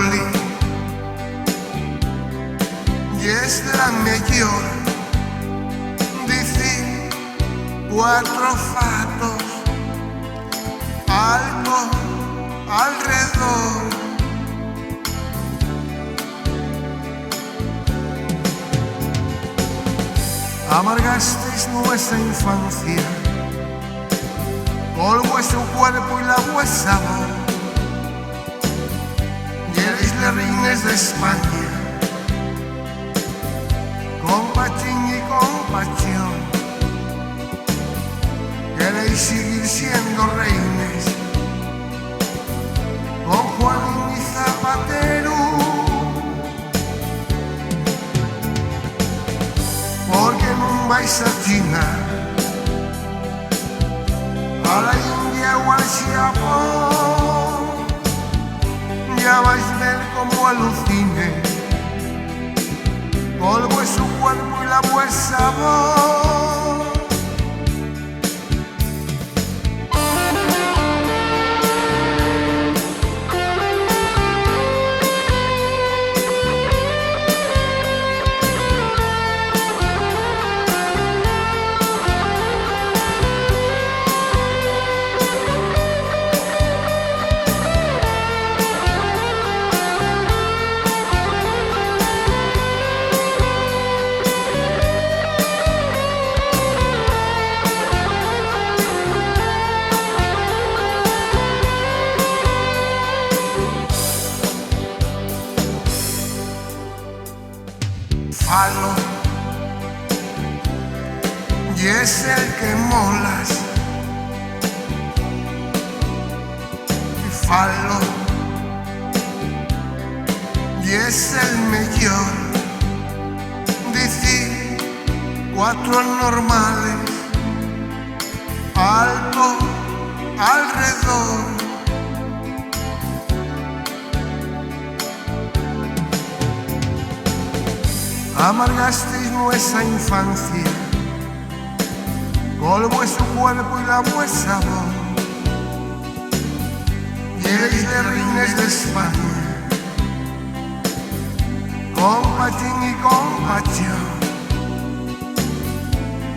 Napoli y es la mejor. Dice cuatro fatos, algo alrededor. Amargasteis nuestra infancia con vuestro cuerpo y la vuestra voz. Y eres los reines de España, con pachín y con pasión. Queréis seguir siendo reines, con Juanín y Zapatero. Porque no vais a China, a la India o al Japón. Ya vais a ver cómo alucine con vuestro cuerpo y la vuestra voz. Falo, y es el que molas. Falo, y es el mejor. Dice cuatro normales, algo alrededor. Amargasteis nuestra infancia con vuestro cuerpo y la vuestra voz. Y eres de reines de España, con pachín y con pasión.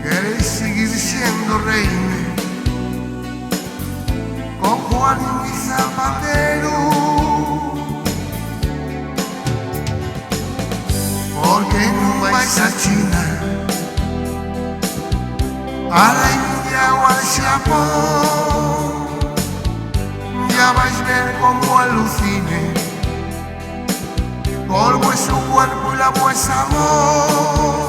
Queréis seguir siendo reines, con Juanín y Zapatero. Porque no vais a China, a la India o al Japón. Ya vais a ver cómo alucine por vuestro cuerpo y la vuestra voz.